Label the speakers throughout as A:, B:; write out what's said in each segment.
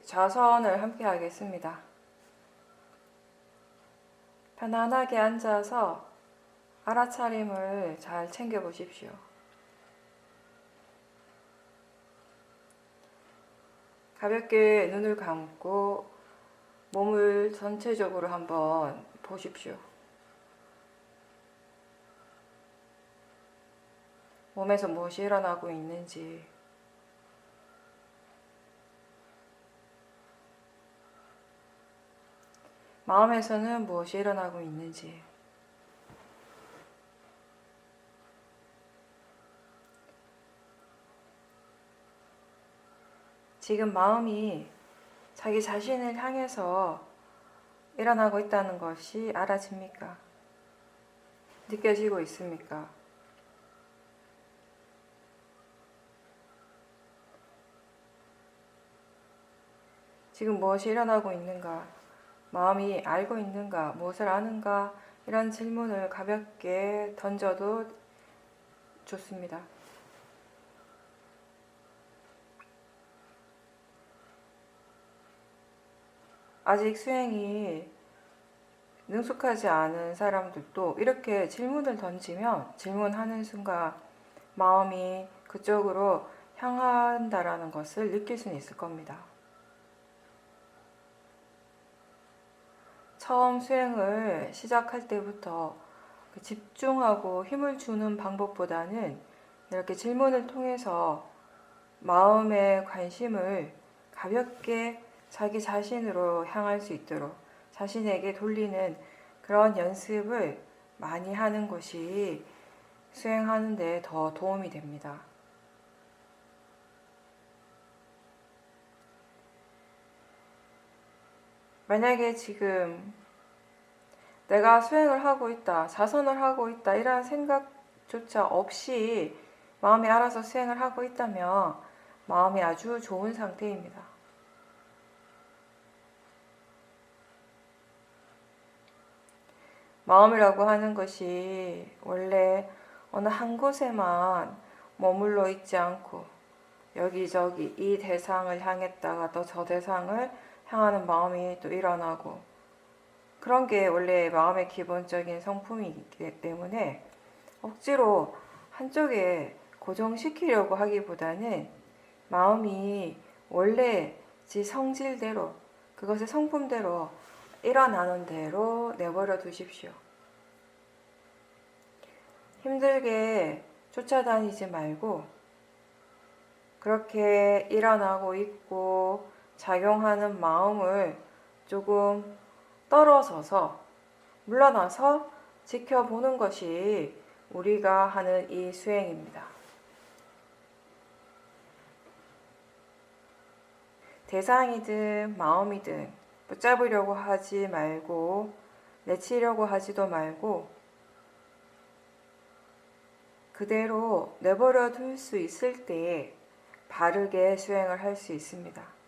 A: 좌선을 함께 하겠습니다. 편안하게 앉아서 알아차림을 잘 챙겨 보십시오. 가볍게 눈을 감고 몸을 전체적으로 한번 보십시오. 몸에서 무엇이 일어나고 있는지, 마음에서는 무엇이 일어나고 있는지, 지금 마음이 자기 자신을 향해서 일어나고 있다는 것이 알아집니까? 느껴지고 있습니까? 지금 무엇이 일어나고 있는가? 마음이 알고 있는가? 무엇을 아는가? 이런 질문을 가볍게 던져도 좋습니다. 아직 수행이 능숙하지 않은 사람들도 이렇게 질문을 던지면 질문하는 순간 마음이 그쪽으로 향한다라는 것을 느낄 수는 있을 겁니다. 처음 수행을 시작할 때부터 집중하고 힘을 주는 방법보다는 이렇게 질문을 통해서 마음의 관심을 가볍게 자기 자신으로 향할 수 있도록 자신에게 돌리는 그런 연습을 많이 하는 것이 수행하는 데 더 도움이 됩니다. 만약에 지금 내가 수행을 하고 있다, 자선을 하고 있다, 이런 생각조차 없이 마음이 알아서 수행을 하고 있다면 마음이 아주 좋은 상태입니다. 마음이라고 하는 것이 원래 어느 한 곳에만 머물러 있지 않고 여기저기 이 대상을 향했다가 또 저 대상을 향하는 마음이 또 일어나고 그런 게 원래 마음의 기본적인 성품이기 때문에 억지로 한쪽에 고정시키려고 하기보다는 마음이 원래 지 성질대로 그것의 성품대로 일어나는 대로 내버려 두십시오. 힘들게 쫓아다니지 말고 그렇게 일어나고 있고 작용하는 마음을 조금 떨어져서 물러나서 지켜보는 것이 우리가 하는 이 수행입니다. 대상이든 마음이든 붙잡으려고 하지 말고 내치려고 하지도 말고 그대로 내버려 둘 수 있을 때 바르게 수행을 할 수 있습니다.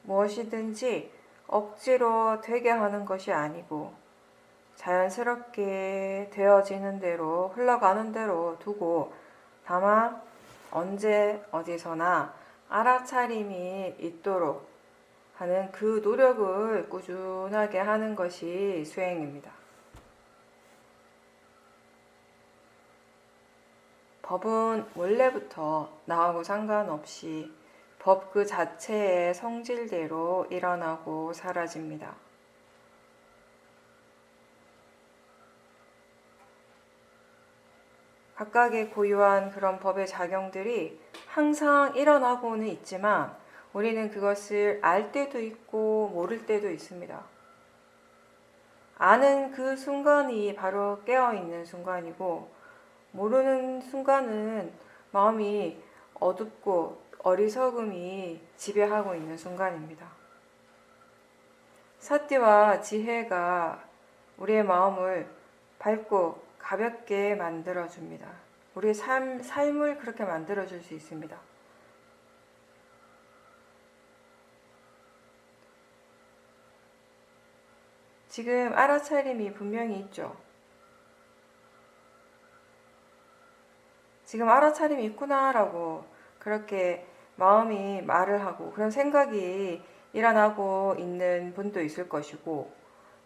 A: 무엇이든지 억지로 되게 하는 것이 아니고 자연스럽게 되어지는 대로 흘러가는 대로 두고 다만 언제 어디서나 알아차림이 있도록 하는 그 노력을 꾸준하게 하는 것이 수행입니다. 법은 원래부터 나하고 상관없이 법 그 자체의 성질대로 일어나고 사라집니다. 각각의 고유한 그런 법의 작용들이 항상 일어나고는 있지만 우리는 그것을 알 때도 있고 모를 때도 있습니다. 아는 그 순간이 바로 깨어있는 순간이고 모르는 순간은 마음이 어둡고 어리석음이 지배하고 있는 순간입니다. 사티와 지혜가 우리의 마음을 밝고 가볍게 만들어줍니다. 우리의 삶을 그렇게 만들어줄 수 있습니다. 지금 알아차림이 분명히 있죠. 지금 알아차림이 있구나라고 그렇게 마음이 말을 하고 그런 생각이 일어나고 있는 분도 있을 것이고,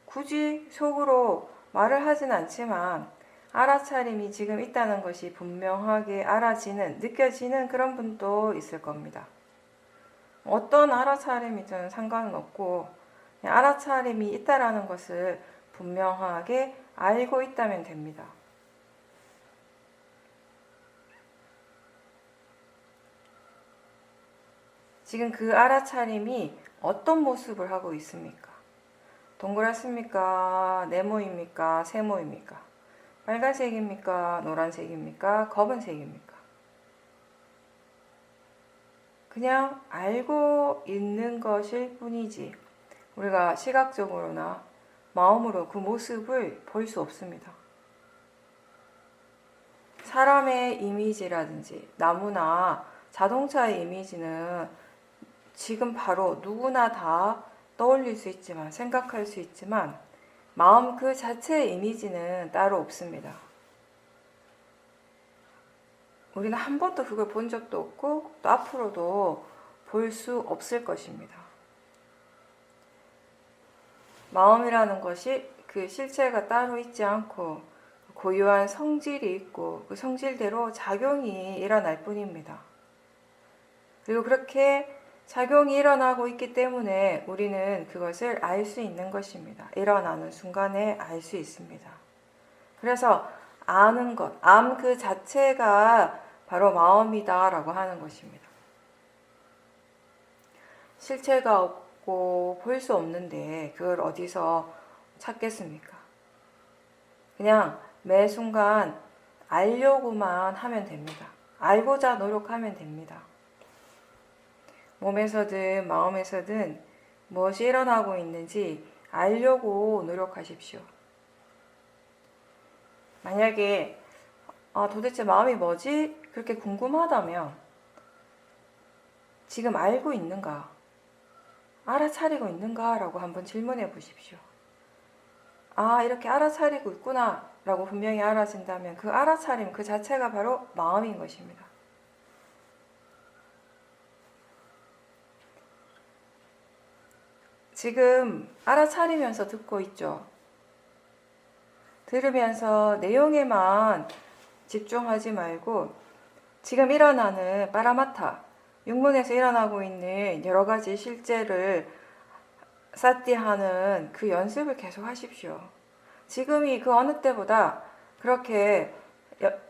A: 굳이 속으로 말을 하진 않지만 알아차림이 지금 있다는 것이 분명하게 알아지는, 느껴지는 그런 분도 있을 겁니다. 어떤 알아차림이든 상관은 없고 그냥 알아차림이 있다라는 것을 분명하게 알고 있다면 됩니다. 지금 그 알아차림이 어떤 모습을 하고 있습니까? 동그랗습니까? 네모입니까? 세모입니까? 빨간색입니까? 노란색입니까? 검은색입니까? 그냥 알고 있는 것일 뿐이지 우리가 시각적으로나 마음으로 그 모습을 볼 수 없습니다. 사람의 이미지라든지 나무나 자동차의 이미지는 지금 바로 누구나 다 떠올릴 수 있지만, 생각할 수 있지만 마음 그 자체의 이미지는 따로 없습니다. 우리는 한 번도 그걸 본 적도 없고 또 앞으로도 볼 수 없을 것입니다. 마음이라는 것이 그 실체가 따로 있지 않고 고유한 성질이 있고 그 성질대로 작용이 일어날 뿐입니다. 그리고 그렇게 작용이 일어나고 있기 때문에 우리는 그것을 알 수 있는 것입니다. 일어나는 순간에 알 수 있습니다. 그래서 아는 것, 암 그 자체가 바로 마음이다 라고 하는 것입니다. 실체가 없고 볼 수 없는데 그걸 어디서 찾겠습니까? 그냥 매 순간 알려고만 하면 됩니다. 알고자 노력하면 됩니다. 몸에서든 마음에서든 무엇이 일어나고 있는지 알려고 노력하십시오. 만약에 도대체 마음이 뭐지? 그렇게 궁금하다면 지금 알고 있는가? 알아차리고 있는가? 라고 한번 질문해 보십시오. 이렇게 알아차리고 있구나 라고 분명히 알아진다면 그 알아차림 그 자체가 바로 마음인 것입니다. 지금 알아차리면서 듣고 있죠. 들으면서 내용에만 집중하지 말고 지금 일어나는 빠라마타, 육문에서 일어나고 있는 여러 가지 실제를 사띠하는 그 연습을 계속 하십시오. 지금이 그 어느 때보다 그렇게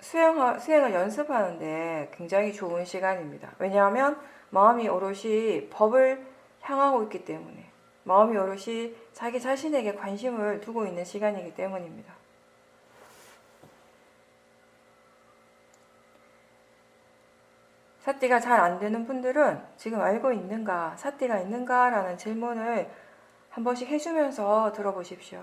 A: 수행을 연습하는데 굉장히 좋은 시간입니다. 왜냐하면 마음이 오롯이 법을 향하고 있기 때문에, 마음이 오롯이 자기 자신에게 관심을 두고 있는 시간이기 때문입니다. 사띠가 잘 안 되는 분들은 지금 알고 있는가, 사띠가 있는가 라는 질문을 한 번씩 해주면서 들어보십시오.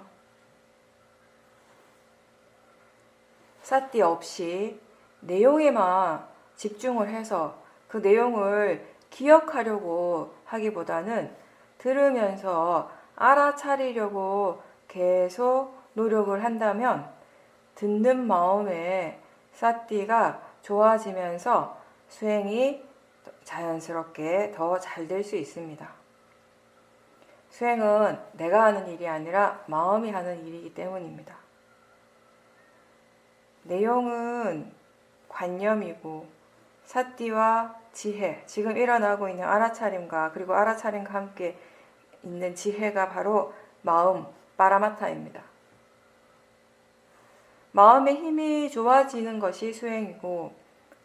A: 사띠 없이 내용에만 집중을 해서 그 내용을 기억하려고 하기보다는 들으면서 알아차리려고 계속 노력을 한다면 듣는 마음에 사띠가 좋아지면서 수행이 자연스럽게 더 잘 될 수 있습니다. 수행은 내가 하는 일이 아니라 마음이 하는 일이기 때문입니다. 내용은 관념이고 사띠와 지혜, 지금 일어나고 있는 알아차림과 그리고 알아차림과 함께 있는 지혜가 바로 마음, 빠라마타입니다. 마음의 힘이 좋아지는 것이 수행이고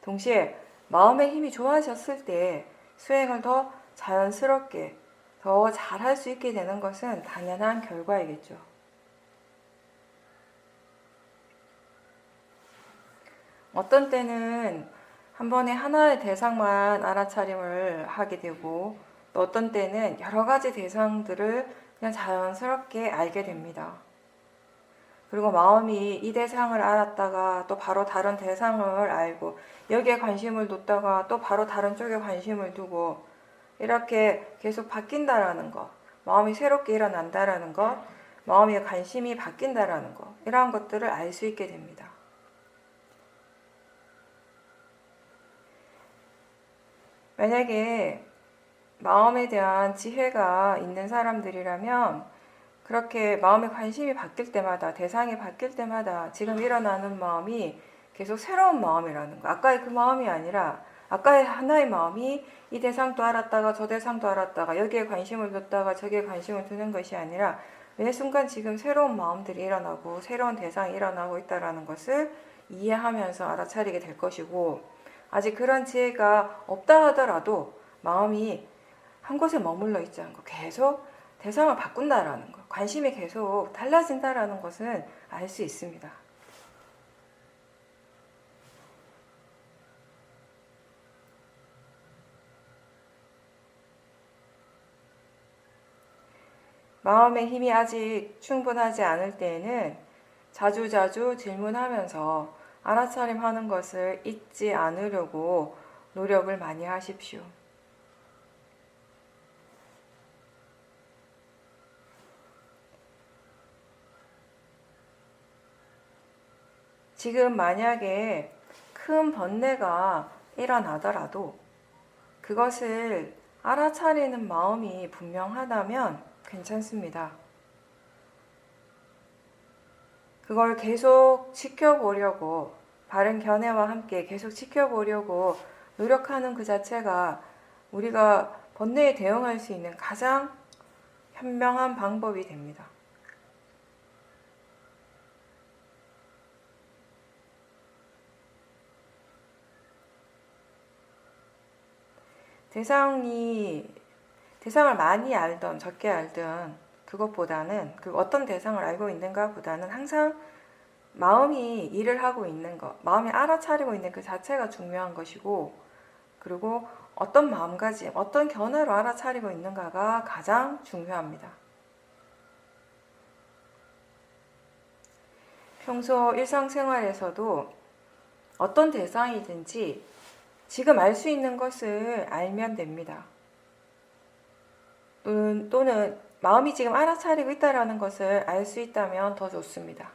A: 동시에 마음의 힘이 좋아졌을 때 수행을 더 자연스럽게 더 잘할 수 있게 되는 것은 당연한 결과이겠죠. 어떤 때는 한 번에 하나의 대상만 알아차림을 하게 되고 또 어떤 때는 여러 가지 대상들을 그냥 자연스럽게 알게 됩니다. 그리고 마음이 이 대상을 알았다가 또 바로 다른 대상을 알고 여기에 관심을 뒀다가 또 바로 다른 쪽에 관심을 두고 이렇게 계속 바뀐다라는 것, 마음이 새롭게 일어난다라는 것, 마음의 관심이 바뀐다라는 것, 이러한 것들을 알 수 있게 됩니다. 만약에 마음에 대한 지혜가 있는 사람들이라면 그렇게 마음의 관심이 바뀔 때마다, 대상이 바뀔 때마다 지금 일어나는 마음이 계속 새로운 마음이라는 거. 아까의 그 마음이 아니라 아까의 하나의 마음이 이 대상도 알았다가 저 대상도 알았다가 여기에 관심을 뒀다가 저기에 관심을 두는 것이 아니라 매 순간 지금 새로운 마음들이 일어나고 새로운 대상이 일어나고 있다는 것을 이해하면서 알아차리게 될 것이고, 아직 그런 지혜가 없다 하더라도 마음이 한 곳에 머물러 있지 않고 계속 대상을 바꾼다라는 것, 관심이 계속 달라진다라는 것은 알 수 있습니다. 마음의 힘이 아직 충분하지 않을 때에는 자주자주 질문하면서 알아차림하는 것을 잊지 않으려고 노력을 많이 하십시오. 지금 만약에 큰 번뇌가 일어나더라도 그것을 알아차리는 마음이 분명하다면 괜찮습니다. 그걸 계속 지켜보려고, 바른 견해와 함께 계속 지켜보려고 노력하는 그 자체가 우리가 번뇌에 대응할 수 있는 가장 현명한 방법이 됩니다. 대상을 많이 알던 적게 알던 그것보다는, 그 어떤 대상을 알고 있는가 보다는 항상 마음이 일을 하고 있는 것, 마음이 알아차리고 있는 그 자체가 중요한 것이고, 그리고 어떤 마음가짐, 어떤 견해로 알아차리고 있는가가 가장 중요합니다. 평소 일상생활에서도 어떤 대상이든지 지금 알 수 있는 것을 알면 됩니다. 또는 마음이 지금 알아차리고 있다는 것을 알 수 있다면 더 좋습니다.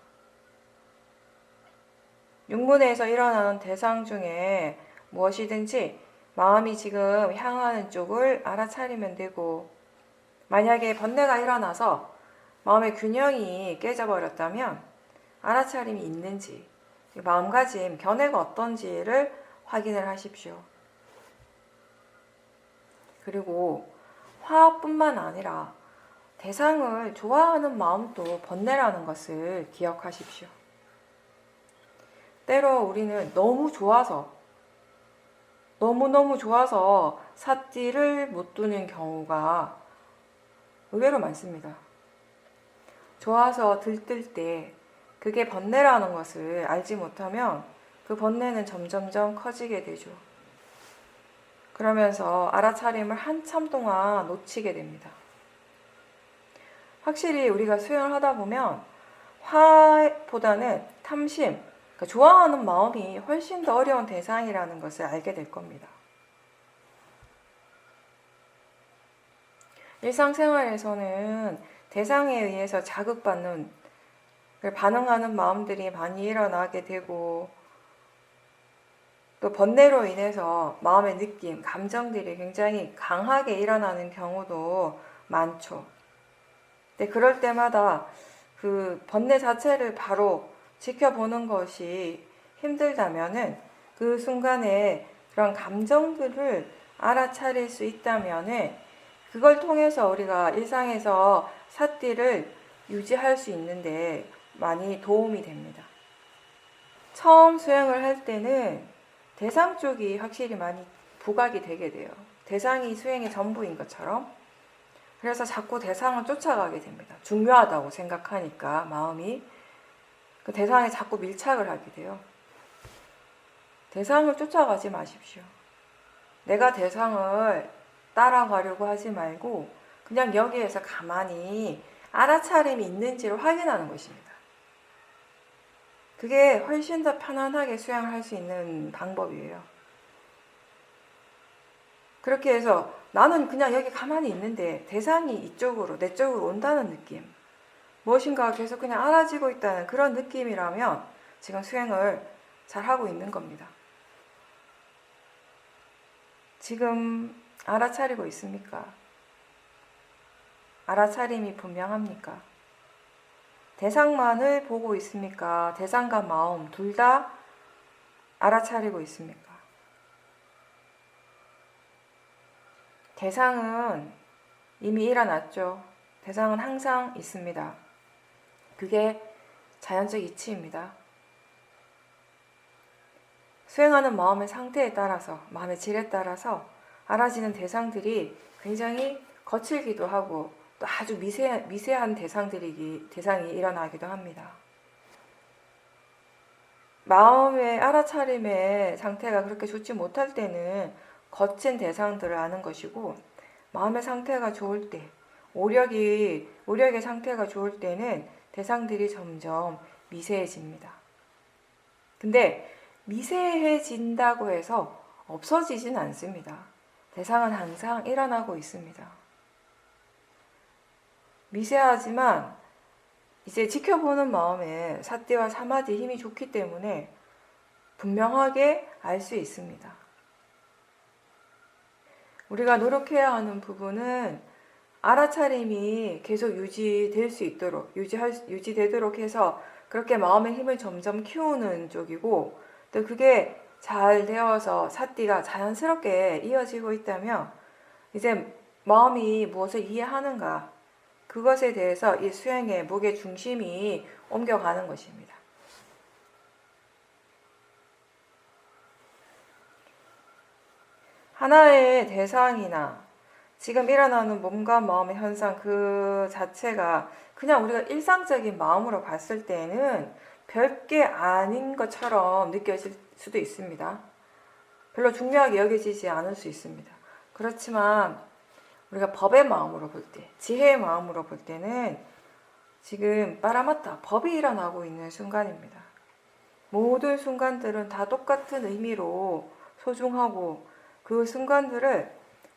A: 육문에서 일어나는 대상 중에 무엇이든지 마음이 지금 향하는 쪽을 알아차리면 되고, 만약에 번뇌가 일어나서 마음의 균형이 깨져버렸다면 알아차림이 있는지, 마음가짐, 견해가 어떤지를 확인을 하십시오. 그리고 화뿐만 아니라 대상을 좋아하는 마음도 번뇌라는 것을 기억하십시오. 때로 우리는 너무너무 좋아서 삿띠를 못 두는 경우가 의외로 많습니다. 좋아서 들뜰 때 그게 번뇌라는 것을 알지 못하면 그 번뇌는 점점점 커지게 되죠. 그러면서 알아차림을 한참 동안 놓치게 됩니다. 확실히 우리가 수행을 하다 보면 화보다는 탐심, 그러니까 좋아하는 마음이 훨씬 더 어려운 대상이라는 것을 알게 될 겁니다. 일상생활에서는 대상에 의해서 자극받는, 반응하는 마음들이 많이 일어나게 되고, 또 번뇌로 인해서 마음의 느낌, 감정들이 굉장히 강하게 일어나는 경우도 많죠. 근데 그럴 때마다 그 번뇌 자체를 바로 지켜보는 것이 힘들다면은 그 순간에 그런 감정들을 알아차릴 수 있다면은 그걸 통해서 우리가 일상에서 삿띠를 유지할 수 있는데 많이 도움이 됩니다. 처음 수행을 할 때는 대상 쪽이 확실히 많이 부각이 되게 돼요. 대상이 수행의 전부인 것처럼. 그래서 자꾸 대상을 쫓아가게 됩니다. 중요하다고 생각하니까 마음이 그 대상에 자꾸 밀착을 하게 돼요. 대상을 쫓아가지 마십시오. 내가 대상을 따라가려고 하지 말고 그냥 여기에서 가만히 알아차림이 있는지를 확인하는 것입니다. 그게 훨씬 더 편안하게 수행을 할 수 있는 방법이에요. 그렇게 해서 나는 그냥 여기 가만히 있는데 대상이 이쪽으로, 내 쪽으로 온다는 느낌, 무엇인가 계속 그냥 알아지고 있다는 그런 느낌이라면 지금 수행을 잘 하고 있는 겁니다. 지금 알아차리고 있습니까? 알아차림이 분명합니까? 대상만을 보고 있습니까? 대상과 마음 둘 다 알아차리고 있습니까? 대상은 이미 일어났죠. 대상은 항상 있습니다. 그게 자연적 이치입니다. 수행하는 마음의 상태에 따라서, 마음의 질에 따라서 알아지는 대상들이 굉장히 거칠기도 하고 또 아주 미세한 대상이 일어나기도 합니다. 마음의 알아차림의 상태가 그렇게 좋지 못할 때는 거친 대상들을 아는 것이고, 마음의 상태가 좋을 때, 오력의 상태가 좋을 때는 대상들이 점점 미세해집니다. 근데 미세해진다고 해서 없어지진 않습니다. 대상은 항상 일어나고 있습니다. 미세하지만 이제 지켜보는 마음에 사띠와 사마디 힘이 좋기 때문에 분명하게 알 수 있습니다. 우리가 노력해야 하는 부분은 알아차림이 계속 유지되도록 해서 그렇게 마음의 힘을 점점 키우는 쪽이고, 또 그게 잘 되어서 사띠가 자연스럽게 이어지고 있다면 이제 마음이 무엇을 이해하는가, 그것에 대해서 이 수행의 무게 중심이 옮겨가는 것입니다. 하나의 대상이나 지금 일어나는 몸과 마음의 현상 그 자체가 그냥 우리가 일상적인 마음으로 봤을 때는 별게 아닌 것처럼 느껴질 수도 있습니다. 별로 중요하게 여겨지지 않을 수 있습니다. 그렇지만 우리가 법의 마음으로 볼 때, 지혜의 마음으로 볼 때는 지금 빠라마타 법이 일어나고 있는 순간입니다. 모든 순간들은 다 똑같은 의미로 소중하고 그 순간들을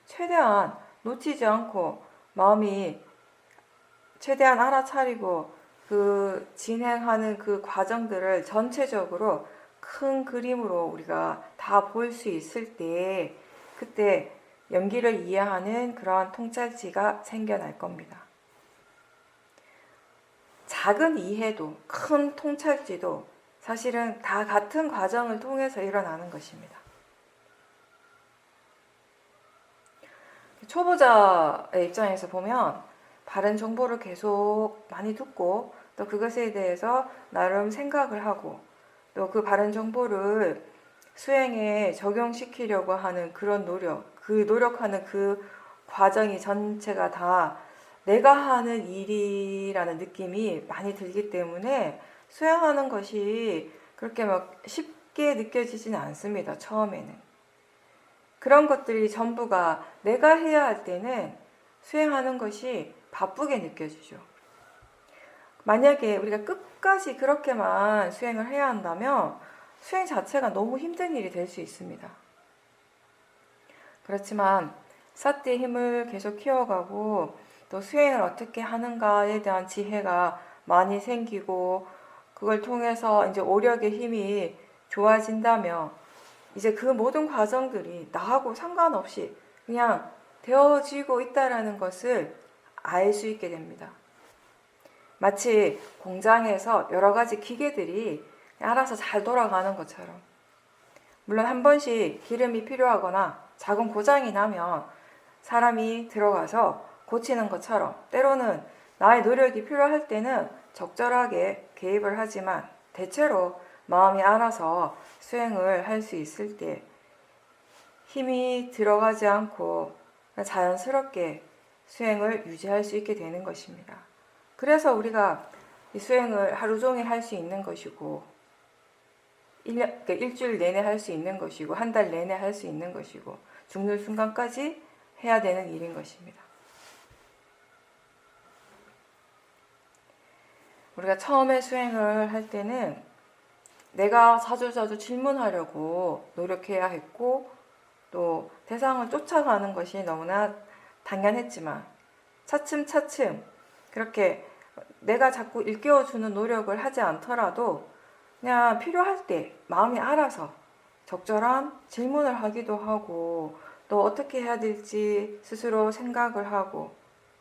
A: 최대한 놓치지 않고 마음이 최대한 알아차리고 그 진행하는 그 과정들을 전체적으로 큰 그림으로 우리가 다 볼 수 있을 때, 그때 연기를 이해하는 그러한 통찰지가 생겨날 겁니다. 작은 이해도 큰 통찰지도 사실은 다 같은 과정을 통해서 일어나는 것입니다. 초보자의 입장에서 보면 바른 정보를 계속 많이 듣고 또 그것에 대해서 나름 생각을 하고 또 그 바른 정보를 수행에 적용시키려고 하는 그런 노력하는 그 과정이 전체가 다 내가 하는 일이라는 느낌이 많이 들기 때문에 수행하는 것이 그렇게 막 쉽게 느껴지지는 않습니다. 처음에는. 그런 것들이 전부가 내가 해야 할 때는 수행하는 것이 바쁘게 느껴지죠. 만약에 우리가 끝까지 그렇게만 수행을 해야 한다면 수행 자체가 너무 힘든 일이 될 수 있습니다. 그렇지만 사띠의 힘을 계속 키워가고 또 수행을 어떻게 하는가에 대한 지혜가 많이 생기고 그걸 통해서 이제 오력의 힘이 좋아진다면 이제 그 모든 과정들이 나하고 상관없이 그냥 되어지고 있다라는 것을 알 수 있게 됩니다. 마치 공장에서 여러 가지 기계들이 알아서 잘 돌아가는 것처럼, 물론 한 번씩 기름이 필요하거나 작은 고장이 나면 사람이 들어가서 고치는 것처럼 때로는 나의 노력이 필요할 때는 적절하게 개입을 하지만 대체로 마음이 알아서 수행을 할 수 있을 때 힘이 들어가지 않고 자연스럽게 수행을 유지할 수 있게 되는 것입니다. 그래서 우리가 이 수행을 하루 종일 할 수 있는 것이고 일주일 내내 할 수 있는 것이고 한 달 내내 할 수 있는 것이고 죽는 순간까지 해야 되는 일인 것입니다. 우리가 처음에 수행을 할 때는 내가 자주자주 질문하려고 노력해야 했고 또 대상을 쫓아가는 것이 너무나 당연했지만 차츰차츰 그렇게 내가 자꾸 일깨워주는 노력을 하지 않더라도 그냥 필요할 때 마음이 알아서 적절한 질문을 하기도 하고 또 또 어떻게 해야 될지 스스로 생각을 하고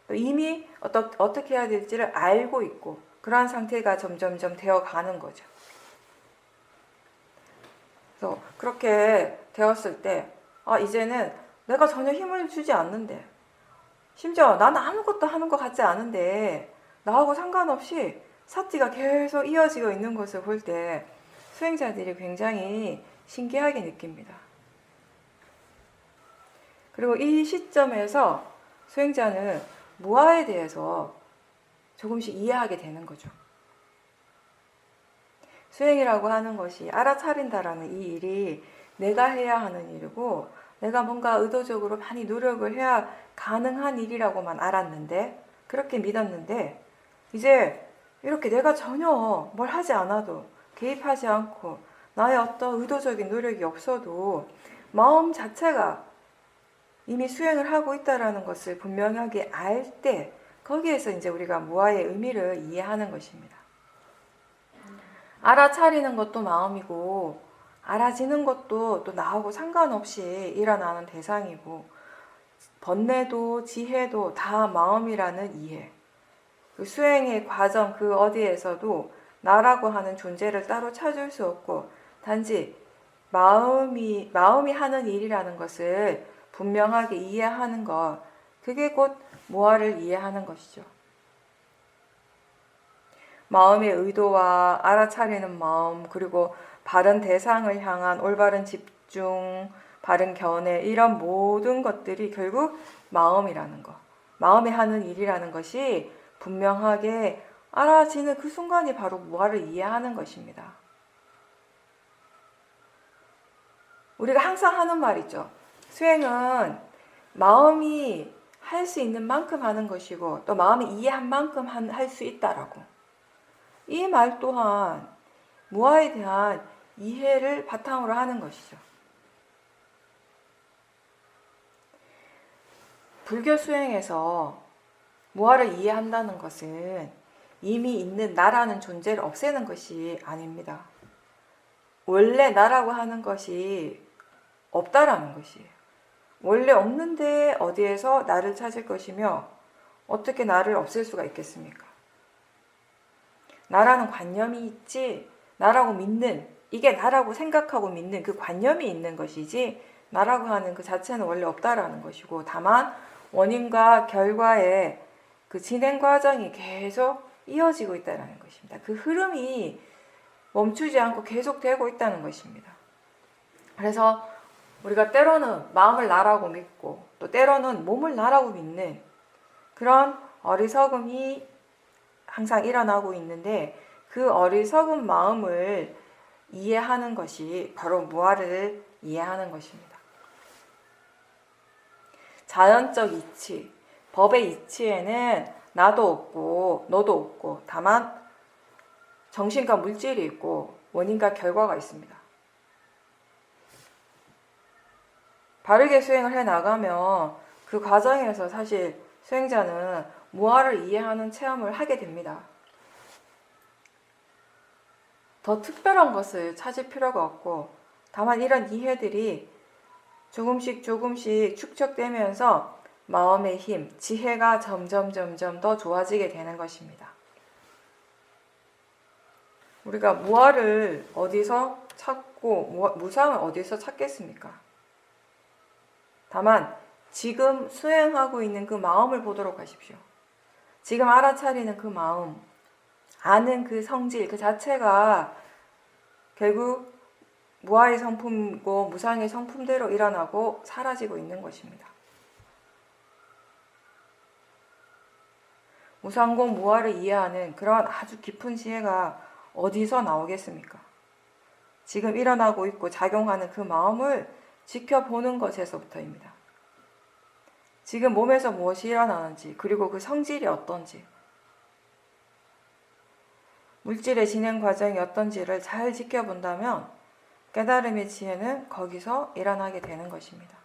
A: 또 이미 어떻게 해야 될지를 알고 있고 그러한 상태가 점점점 되어 가는 거죠. 그래서 그렇게 되었을 때 이제는 내가 전혀 힘을 주지 않는데 심지어 나는 아무것도 하는 것 같지 않은데 나하고 상관없이 사티가 계속 이어지고 있는 것을 볼 때 수행자들이 굉장히 신기하게 느낍니다. 그리고 이 시점에서 수행자는 무아에 대해서 조금씩 이해하게 되는 거죠. 수행이라고 하는 것이 알아차린다라는 이 일이 내가 해야 하는 일이고 내가 뭔가 의도적으로 많이 노력을 해야 가능한 일이라고만 알았는데 그렇게 믿었는데 이제 이렇게 내가 전혀 뭘 하지 않아도 개입하지 않고 나의 어떤 의도적인 노력이 없어도 마음 자체가 이미 수행을 하고 있다는 것을 분명하게 알 때 거기에서 이제 우리가 무아의 의미를 이해하는 것입니다. 알아차리는 것도 마음이고 알아지는 것도 또 나하고 상관없이 일어나는 대상이고 번뇌도 지혜도 다 마음이라는 이해. 그 수행의 과정 그 어디에서도 나라고 하는 존재를 따로 찾을 수 없고 단지 마음이 하는 일이라는 것을 분명하게 이해하는 것, 그게 곧 무아를 이해하는 것이죠. 마음의 의도와 알아차리는 마음, 그리고 바른 대상을 향한 올바른 집중, 바른 견해, 이런 모든 것들이 결국 마음이라는 것, 마음이 하는 일이라는 것이 분명하게 알아지는 그 순간이 바로 무아를 이해하는 것입니다. 우리가 항상 하는 말이죠. 수행은 마음이 할 수 있는 만큼 하는 것이고 또 마음이 이해한 만큼 할 수 있다라고. 이 말 또한 무아에 대한 이해를 바탕으로 하는 것이죠. 불교 수행에서 무아를 이해한다는 것은 이미 있는 나라는 존재를 없애는 것이 아닙니다. 원래 나라고 하는 것이 없다라는 것이에요. 원래 없는데 어디에서 나를 찾을 것이며 어떻게 나를 없앨 수가 있겠습니까? 나라는 관념이 있지, 나라고 믿는, 이게 나라고 생각하고 믿는 그 관념이 있는 것이지 나라고 하는 그 자체는 원래 없다라는 것이고 다만 원인과 결과의 그 진행 과정이 계속 이어지고 있다는 것입니다. 그 흐름이 멈추지 않고 계속되고 있다는 것입니다. 그래서 우리가 때로는 마음을 나라고 믿고 또 때로는 몸을 나라고 믿는 그런 어리석음이 항상 일어나고 있는데 그 어리석은 마음을 이해하는 것이 바로 무아를 이해하는 것입니다. 자연적 이치, 법의 이치에는 나도 없고 너도 없고 다만 정신과 물질이 있고 원인과 결과가 있습니다. 바르게 수행을 해 나가면 그 과정에서 사실 수행자는 무아를 이해하는 체험을 하게 됩니다. 더 특별한 것을 찾을 필요가 없고 다만 이런 이해들이 조금씩 축적되면서 마음의 힘, 지혜가 점점 더 좋아지게 되는 것입니다. 우리가 무아를 어디서 찾고 무상을 어디서 찾겠습니까? 다만 지금 수행하고 있는 그 마음을 보도록 하십시오. 지금 알아차리는 그 마음, 아는 그 성질 그 자체가 결국 무아의 성품이고 무상의 성품대로 일어나고 사라지고 있는 것입니다. 무상고 무아를 이해하는 그런 아주 깊은 지혜가 어디서 나오겠습니까? 지금 일어나고 있고 작용하는 그 마음을 지켜보는 것에서부터입니다. 지금 몸에서 무엇이 일어나는지 그리고 그 성질이 어떤지 물질의 진행 과정이 어떤지를 잘 지켜본다면 깨달음의 지혜는 거기서 일어나게 되는 것입니다.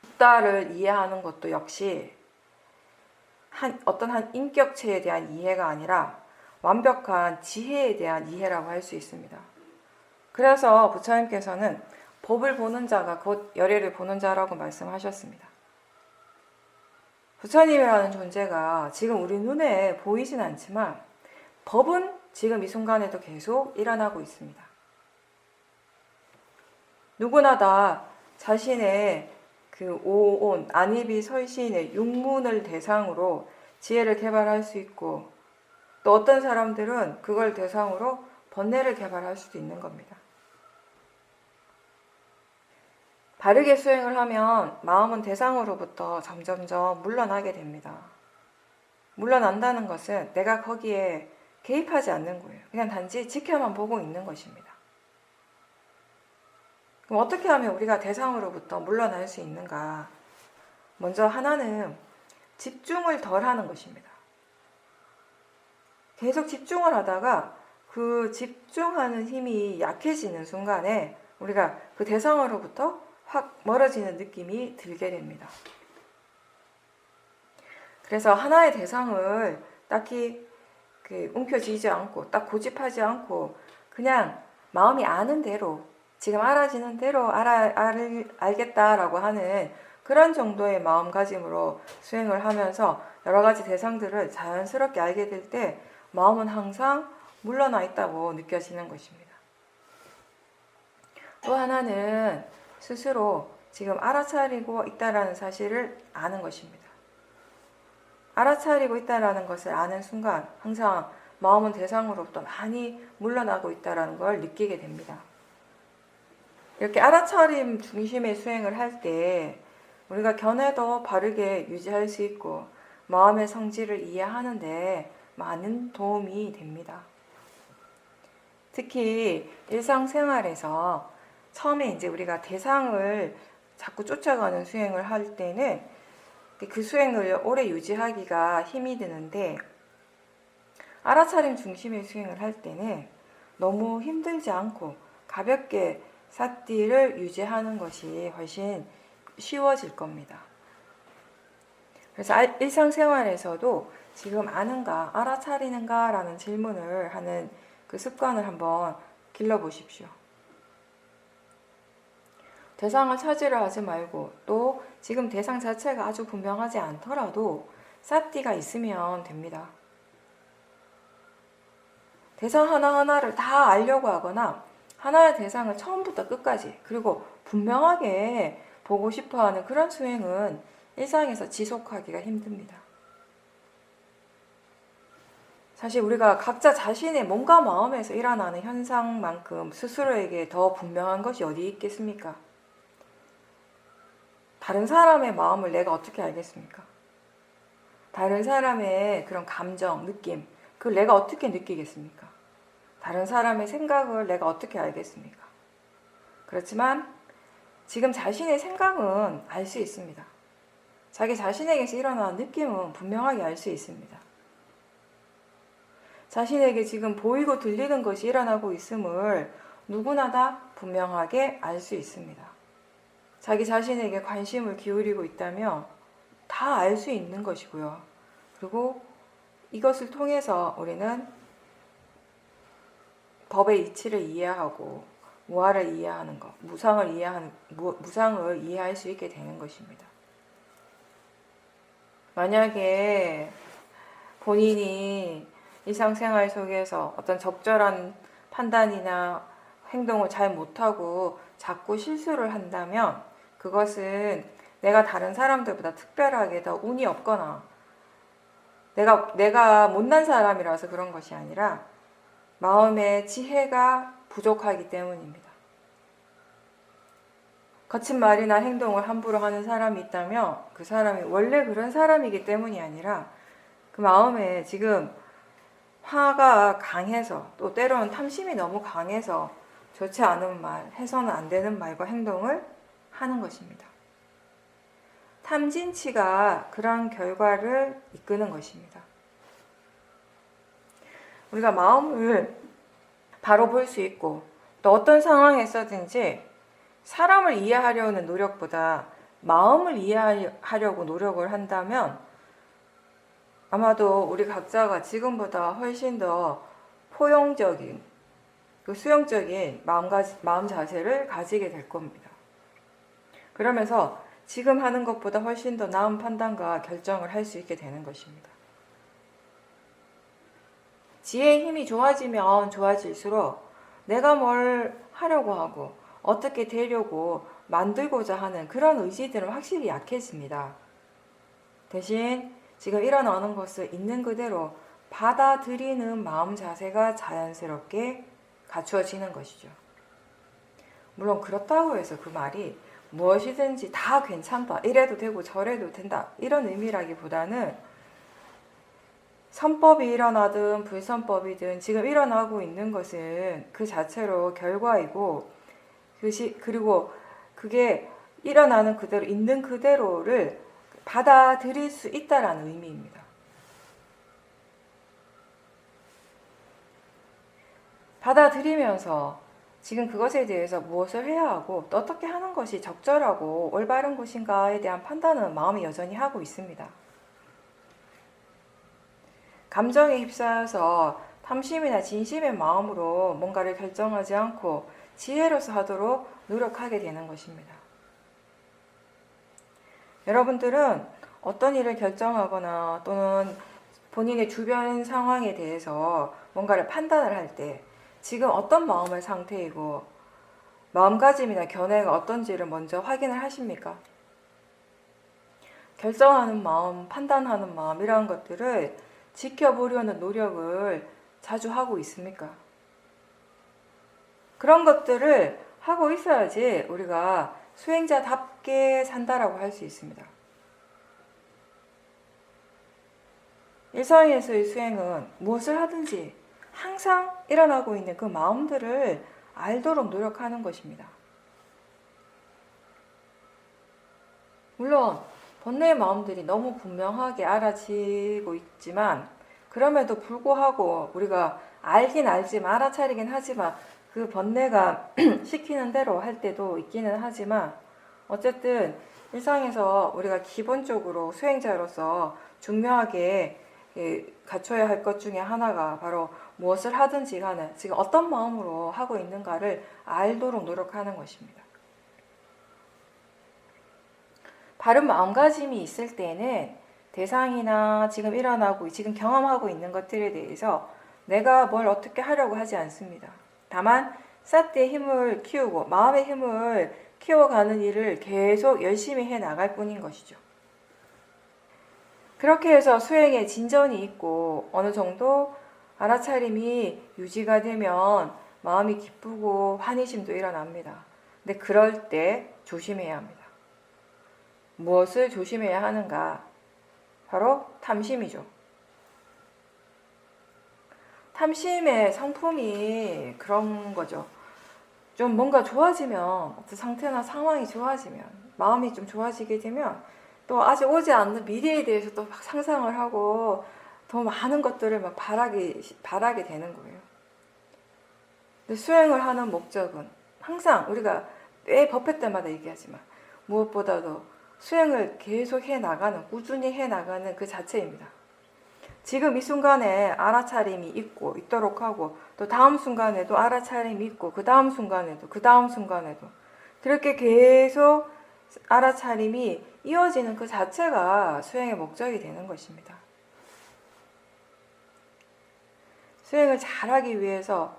A: 붓다를 이해하는 것도 역시 어떤 한 인격체에 대한 이해가 아니라 완벽한 지혜에 대한 이해라고 할 수 있습니다. 그래서 부처님께서는 법을 보는 자가 곧 열애를 보는 자라고 말씀하셨습니다. 부처님이라는 존재가 지금 우리 눈에 보이진 않지만 법은 지금 이 순간에도 계속 일어나고 있습니다. 누구나 다 자신의 그 오온, 안입이 설시인의 육문을 대상으로 지혜를 개발할 수 있고, 또 어떤 사람들은 그걸 대상으로 번뇌를 개발할 수도 있는 겁니다. 바르게 수행을 하면 마음은 대상으로부터 점점점 물러나게 됩니다. 물러난다는 것은 내가 거기에 개입하지 않는 거예요. 그냥 단지 지켜만 보고 있는 것입니다. 그럼 어떻게 하면 우리가 대상으로부터 물러날 수 있는가? 먼저 하나는 집중을 덜 하는 것입니다. 계속 집중을 하다가 그 집중하는 힘이 약해지는 순간에 우리가 그 대상으로부터 확 멀어지는 느낌이 들게 됩니다. 그래서 하나의 대상을 딱히 움켜쥐지 않고 딱 고집하지 않고 그냥 마음이 아는 대로, 지금 알아지는 대로 알겠다라고 하는 그런 정도의 마음가짐으로 수행을 하면서 여러 가지 대상들을 자연스럽게 알게 될 때 마음은 항상 물러나 있다고 느껴지는 것입니다. 또 하나는 스스로 지금 알아차리고 있다라는 사실을 아는 것입니다. 알아차리고 있다라는 것을 아는 순간 항상 마음은 대상으로부터 많이 물러나고 있다라는 걸 느끼게 됩니다. 이렇게 알아차림 중심의 수행을 할 때 우리가 견해도 바르게 유지할 수 있고 마음의 성질을 이해하는데 많은 도움이 됩니다. 특히 일상생활에서 처음에 이제 우리가 대상을 자꾸 쫓아가는 수행을 할 때는 그 수행을 오래 유지하기가 힘이 드는데, 알아차림 중심의 수행을 할 때는 너무 힘들지 않고 가볍게 사띠를 유지하는 것이 훨씬 쉬워질 겁니다. 그래서 일상생활에서도 지금 아는가, 알아차리는가 라는 질문을 하는 그 습관을 한번 길러보십시오. 대상을 차지를 하지 말고 또 지금 대상 자체가 아주 분명하지 않더라도 사띠가 있으면 됩니다. 대상 하나하나를 다 알려고 하거나 하나의 대상을 처음부터 끝까지 그리고 분명하게 보고 싶어하는 그런 수행은 일상에서 지속하기가 힘듭니다. 사실 우리가 각자 자신의 몸과 마음에서 일어나는 현상만큼 스스로에게 더 분명한 것이 어디 있겠습니까? 다른 사람의 마음을 내가 어떻게 알겠습니까? 다른 사람의 그런 감정, 느낌, 그걸 내가 어떻게 느끼겠습니까? 다른 사람의 생각을 내가 어떻게 알겠습니까? 그렇지만 지금 자신의 생각은 알 수 있습니다. 자기 자신에게서 일어나는 느낌은 분명하게 알 수 있습니다. 자신에게 지금 보이고 들리는 것이 일어나고 있음을 누구나 다 분명하게 알 수 있습니다. 자기 자신에게 관심을 기울이고 있다면 다 알 수 있는 것이고요. 그리고 이것을 통해서 우리는 법의 이치를 이해하고 무아를 이해하는 것, 무상을 이해할 수 있게 되는 것입니다. 만약에 본인이 일상생활 속에서 어떤 적절한 판단이나 행동을 잘 못하고 자꾸 실수를 한다면 그것은 내가 다른 사람들보다 특별하게 더 운이 없거나 내가 못난 사람이라서 그런 것이 아니라 마음의 지혜가 부족하기 때문입니다. 거친 말이나 행동을 함부로 하는 사람이 있다면 그 사람이 원래 그런 사람이기 때문이 아니라 그 마음에 지금 화가 강해서 또 때로는 탐심이 너무 강해서 좋지 않은 말, 해서는 안 되는 말과 행동을 하는 것입니다. 탐진치가 그런 결과를 이끄는 것입니다. 우리가 마음을 바로 볼 수 있고 또 어떤 상황에서든지 사람을 이해하려는 노력보다 마음을 이해하려고 노력을 한다면 아마도 우리 각자가 지금보다 훨씬 더 포용적인 그 수용적인 마음 자세를 가지게 될 겁니다. 그러면서 지금 하는 것보다 훨씬 더 나은 판단과 결정을 할 수 있게 되는 것입니다. 지혜의 힘이 좋아지면 좋아질수록 내가 뭘 하려고 하고 어떻게 되려고 만들고자 하는 그런 의지들은 확실히 약해집니다. 대신 지금 일어나는 것을 있는 그대로 받아들이는 마음 자세가 자연스럽게 갖추어지는 것이죠. 물론 그렇다고 해서 그 말이 무엇이든지 다 괜찮다, 이래도 되고 저래도 된다, 이런 의미라기보다는 선법이 일어나든 불선법이든 지금 일어나고 있는 것은 그 자체로 결과이고, 그리고 그게 일어나는 그대로 있는 그대로를 받아들일 수 있다라는 의미입니다. 받아들이면서 지금 그것에 대해서 무엇을 해야 하고 또 어떻게 하는 것이 적절하고 올바른 것인가에 대한 판단은 마음이 여전히 하고 있습니다. 감정에 휩싸여서 탐심이나 진심의 마음으로 뭔가를 결정하지 않고 지혜로서 하도록 노력하게 되는 것입니다. 여러분들은 어떤 일을 결정하거나 또는 본인의 주변 상황에 대해서 뭔가를 판단을 할 때 지금 어떤 마음의 상태이고 마음가짐이나 견해가 어떤지를 먼저 확인을 하십니까? 결정하는 마음, 판단하는 마음, 이런 것들을 지켜보려는 노력을 자주 하고 있습니까? 그런 것들을 하고 있어야지 우리가 수행자답게 산다라고 할 수 있습니다. 일상에서의 수행은 무엇을 하든지 항상 일어나고 있는 그 마음들을 알도록 노력하는 것입니다. 물론 본래의 마음들이 너무 분명하게 알아지고 있지만, 그럼에도 불구하고 우리가 알긴 알지만, 알아차리긴 하지만 그 번뇌가 시키는 대로 할 때도 있기는 하지만, 어쨌든 일상에서 우리가 기본적으로 수행자로서 중요하게 갖춰야 할 것 중에 하나가 바로 무엇을 하든지 간에 지금 어떤 마음으로 하고 있는가를 알도록 노력하는 것입니다. 바른 마음가짐이 있을 때는 대상이나 지금 일어나고 지금 경험하고 있는 것들에 대해서 내가 뭘 어떻게 하려고 하지 않습니다. 다만 사티의 힘을 키우고 마음의 힘을 키워가는 일을 계속 열심히 해 나갈 뿐인 것이죠. 그렇게 해서 수행에 진전이 있고 어느 정도 알아차림이 유지가 되면 마음이 기쁘고 환희심도 일어납니다. 근데 그럴 때 조심해야 합니다. 무엇을 조심해야 하는가? 바로 탐심이죠. 탐심의 성품이 그런 거죠. 좀 뭔가 좋아지면, 어떤 상태나 상황이 좋아지면, 마음이 좀 좋아지게 되면 또 아직 오지 않는 미래에 대해서 또 막 상상을 하고 더 많은 것들을 막 바라게 되는 거예요. 근데 수행을 하는 목적은 항상 우리가 매 법회 때마다 얘기하지만 무엇보다도 수행을 계속 해나가는, 꾸준히 해나가는 그 자체입니다. 지금 이 순간에 알아차림이 있도록 하고, 또 다음 순간에도 알아차림이 있고, 그 다음 순간에도, 그 다음 순간에도, 그렇게 계속 알아차림이 이어지는 그 자체가 수행의 목적이 되는 것입니다. 수행을 잘하기 위해서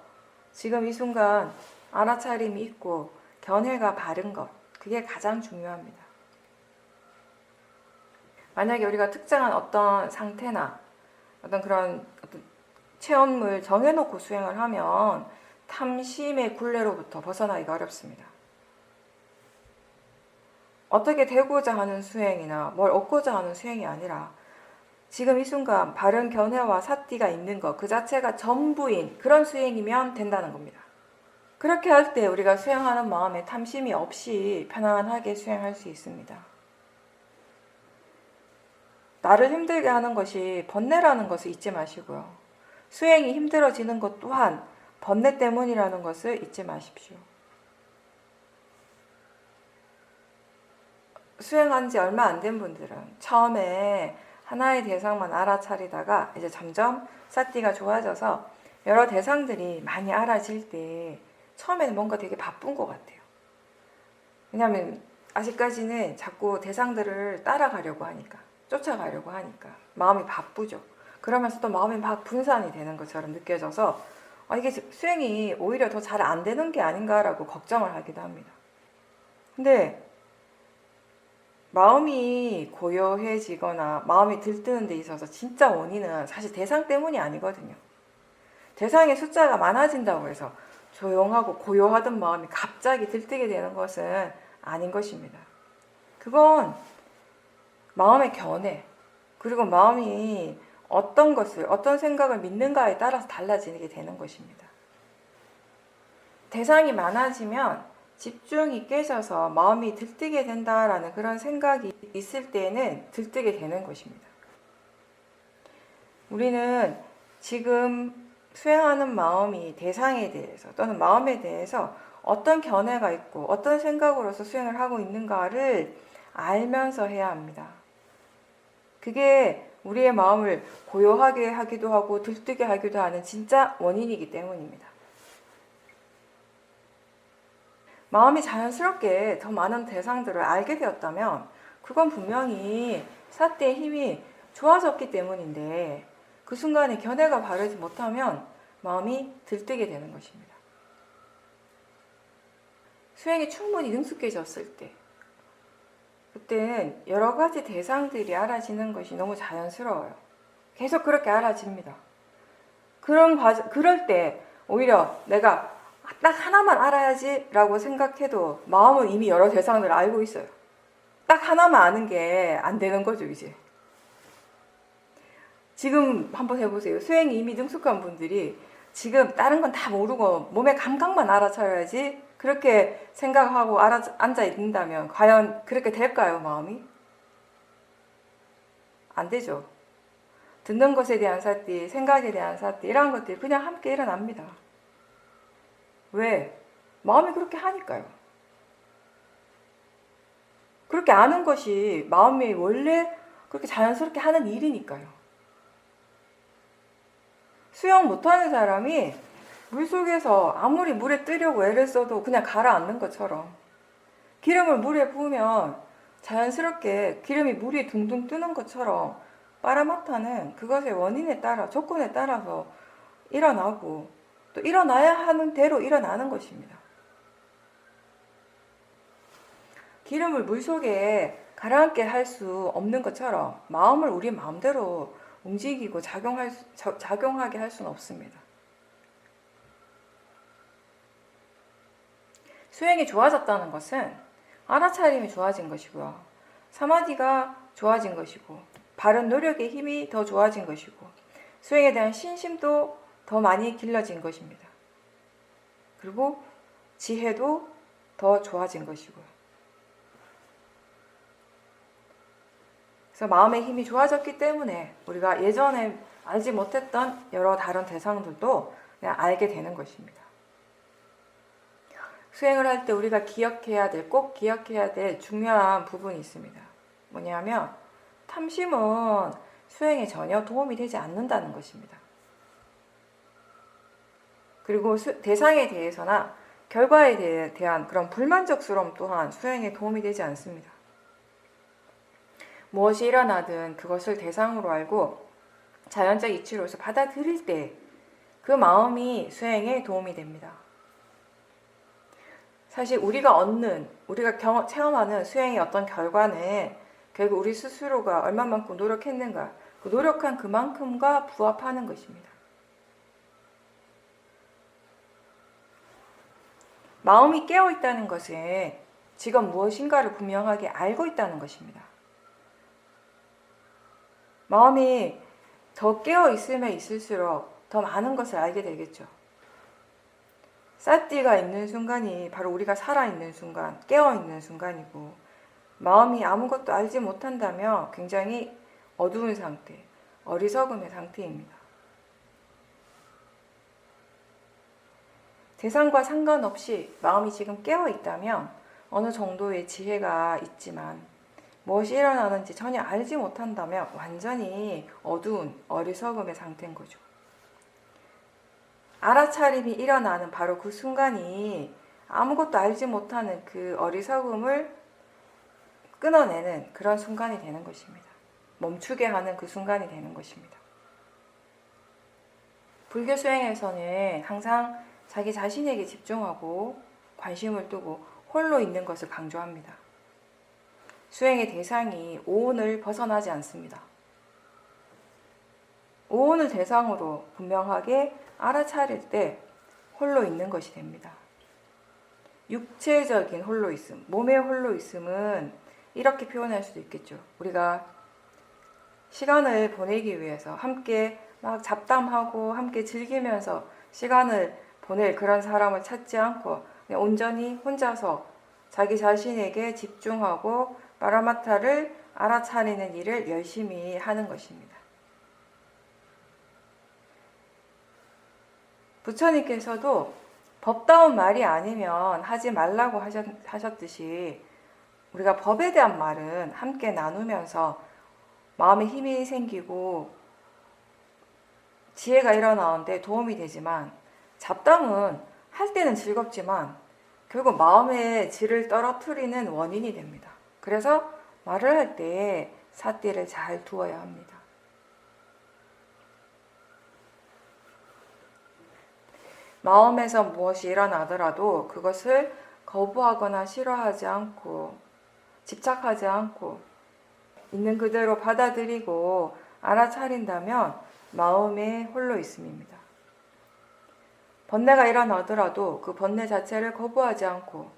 A: 지금 이 순간 알아차림이 있고 견해가 바른 것, 그게 가장 중요합니다. 만약에 우리가 특정한 어떤 상태나 어떤 그런 체험을 정해놓고 수행을 하면 탐심의 굴레로부터 벗어나기가 어렵습니다. 어떻게 되고자 하는 수행이나 뭘 얻고자 하는 수행이 아니라 지금 이 순간 바른 견해와 사티가 있는 것, 그 자체가 전부인 그런 수행이면 된다는 겁니다. 그렇게 할 때 우리가 수행하는 마음에 탐심이 없이 편안하게 수행할 수 있습니다. 나를 힘들게 하는 것이 번뇌라는 것을 잊지 마시고요. 수행이 힘들어지는 것 또한 번뇌 때문이라는 것을 잊지 마십시오. 수행한 지 얼마 안 된 분들은 처음에 하나의 대상만 알아차리다가 이제 점점 사티가 좋아져서 여러 대상들이 많이 알아질 때 처음에는 뭔가 되게 바쁜 것 같아요. 왜냐하면 아직까지는 자꾸 대상들을 따라가려고 하니까, 쫓아가려고 하니까 마음이 바쁘죠. 그러면서 또 마음이 막 분산이 되는 것처럼 느껴져서 이게 수행이 오히려 더 잘 안 되는 게 아닌가라고 걱정을 하기도 합니다. 근데 마음이 고요해지거나 마음이 들뜨는 데 있어서 진짜 원인은 사실 대상 때문이 아니거든요. 대상의 숫자가 많아진다고 해서 조용하고 고요하던 마음이 갑자기 들뜨게 되는 것은 아닌 것입니다. 그건 마음의 견해, 그리고 마음이 어떤 것을, 어떤 생각을 믿는가에 따라서 달라지게 되는 것입니다. 대상이 많아지면 집중이 깨져서 마음이 들뜨게 된다라는 그런 생각이 있을 때에는 들뜨게 되는 것입니다. 우리는 지금 수행하는 마음이 대상에 대해서 또는 마음에 대해서 어떤 견해가 있고 어떤 생각으로서 수행을 하고 있는가를 알면서 해야 합니다. 그게 우리의 마음을 고요하게 하기도 하고 들뜨게 하기도 하는 진짜 원인이기 때문입니다. 마음이 자연스럽게 더 많은 대상들을 알게 되었다면 그건 분명히 사태의 힘이 좋아졌기 때문인데 그 순간에 견해가 바르지 못하면 마음이 들뜨게 되는 것입니다. 수행이 충분히 능숙해졌을 때 그때는 여러 가지 대상들이 알아지는 것이 너무 자연스러워요. 계속 그렇게 알아집니다. 그럴 때 오히려 내가 딱 하나만 알아야지 라고 생각해도 마음은 이미 여러 대상들을 알고 있어요. 딱 하나만 아는 게 안 되는 거죠, 이제. 지금 한번 해보세요. 수행이 이미 능숙한 분들이 지금 다른 건 다 모르고 몸의 감각만 알아차려야지 그렇게 생각하고 앉아 있는다면 과연 그렇게 될까요, 마음이? 안 되죠. 듣는 것에 대한 사띠, 생각에 대한 사띠 이런 것들이 그냥 함께 일어납니다. 왜? 마음이 그렇게 하니까요. 그렇게 아는 것이 마음이 원래 그렇게 자연스럽게 하는 일이니까요. 수영 못하는 사람이 물속에서 아무리 물에 뜨려고 애를 써도 그냥 가라앉는 것처럼 기름을 물에 부으면 자연스럽게 기름이 물이 둥둥 뜨는 것처럼 빠라마타는 그것의 원인에 따라 조건에 따라서 일어나고 또 일어나야 하는 대로 일어나는 것입니다. 기름을 물속에 가라앉게 할 수 없는 것처럼 마음을 우리 마음대로 움직이고 작용하게 할 수는 없습니다. 수행이 좋아졌다는 것은 알아차림이 좋아진 것이고요. 사마디가 좋아진 것이고 바른 노력의 힘이 더 좋아진 것이고 수행에 대한 신심도 더 많이 길러진 것입니다. 그리고 지혜도 더 좋아진 것이고요. 그래서 마음의 힘이 좋아졌기 때문에 우리가 예전에 알지 못했던 여러 다른 대상들도 그냥 알게 되는 것입니다. 수행을 할 때 우리가 꼭 기억해야 될 중요한 부분이 있습니다. 뭐냐면 탐심은 수행에 전혀 도움이 되지 않는다는 것입니다. 그리고 대상에 대해서나 결과에 대한 그런 불만족스러움 또한 수행에 도움이 되지 않습니다. 무엇이 일어나든 그것을 대상으로 알고 자연적 이치로서 받아들일 때 그 마음이 수행에 도움이 됩니다. 사실 우리가 체험하는 수행의 어떤 결과는 결국 우리 스스로가 얼마만큼 노력했는가, 그 노력한 그만큼과 부합하는 것입니다. 마음이 깨어있다는 것은 지금 무엇인가를 분명하게 알고 있다는 것입니다. 마음이 더 깨어있으면 있을수록 더 많은 것을 알게 되겠죠. 사띠가 있는 순간이 바로 우리가 살아있는 순간, 깨어있는 순간이고 마음이 아무것도 알지 못한다면 굉장히 어두운 상태, 어리석음의 상태입니다. 대상과 상관없이 마음이 지금 깨어있다면 어느 정도의 지혜가 있지만 무엇이 일어나는지 전혀 알지 못한다면 완전히 어두운 어리석음의 상태인 거죠. 알아차림이 일어나는 바로 그 순간이 아무것도 알지 못하는 그 어리석음을 끊어내는 그런 순간이 되는 것입니다. 멈추게 하는 그 순간이 되는 것입니다. 불교 수행에서는 항상 자기 자신에게 집중하고 관심을 두고 홀로 있는 것을 강조합니다. 수행의 대상이 오온을 벗어나지 않습니다. 오온을 대상으로 분명하게 알아차릴 때 홀로 있는 것이 됩니다. 육체적인 홀로 있음, 몸의 홀로 있음은 이렇게 표현할 수도 있겠죠. 우리가 시간을 보내기 위해서 함께 막 잡담하고 함께 즐기면서 시간을 보낼 그런 사람을 찾지 않고 그냥 온전히 혼자서 자기 자신에게 집중하고 파라마타를 알아차리는 일을 열심히 하는 것입니다. 부처님께서도 법다운 말이 아니면 하지 말라고 하셨듯이 우리가 법에 대한 말은 함께 나누면서 마음에 힘이 생기고 지혜가 일어나는데 도움이 되지만 잡담은 할 때는 즐겁지만 결국 마음의 질을 떨어뜨리는 원인이 됩니다. 그래서 말을 할 때 사띠를 잘 두어야 합니다. 마음에서 무엇이 일어나더라도 그것을 거부하거나 싫어하지 않고 집착하지 않고 있는 그대로 받아들이고 알아차린다면 마음에 홀로 있음입니다. 번뇌가 일어나더라도 그 번뇌 자체를 거부하지 않고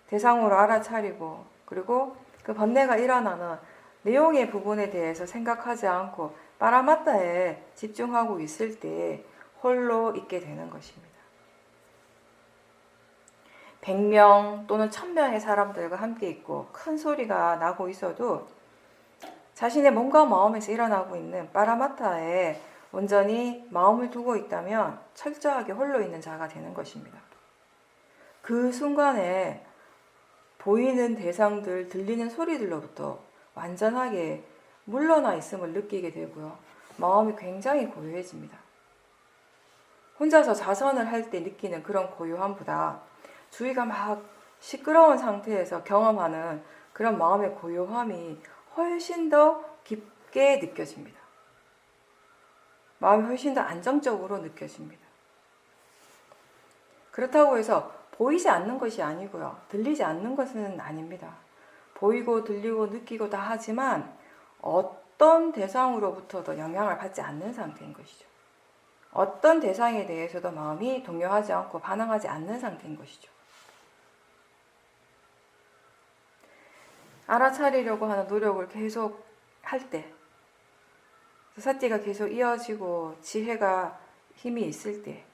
A: 대상으로 알아차리고 그리고 그 번뇌가 일어나는 내용의 부분에 대해서 생각하지 않고 파라마타에 집중하고 있을 때 홀로 있게 되는 것입니다. 100명 또는 1000명의 사람들과 함께 있고 큰 소리가 나고 있어도 자신의 몸과 마음에서 일어나고 있는 파라마타에 온전히 마음을 두고 있다면 철저하게 홀로 있는 자가 되는 것입니다. 그 순간에 보이는 대상들, 들리는 소리들로부터 완전하게 물러나 있음을 느끼게 되고요. 마음이 굉장히 고요해집니다. 혼자서 자선을 할 때 느끼는 그런 고요함보다 주위가 막 시끄러운 상태에서 경험하는 그런 마음의 고요함이 훨씬 더 깊게 느껴집니다. 마음이 훨씬 더 안정적으로 느껴집니다. 그렇다고 해서 보이지 않는 것이 아니고요. 들리지 않는 것은 아닙니다. 보이고 들리고 느끼고 다 하지만 어떤 대상으로부터도 영향을 받지 않는 상태인 것이죠. 어떤 대상에 대해서도 마음이 동요하지 않고 반응하지 않는 상태인 것이죠. 알아차리려고 하는 노력을 계속 할 때, 사띠가 계속 이어지고 지혜가 힘이 있을 때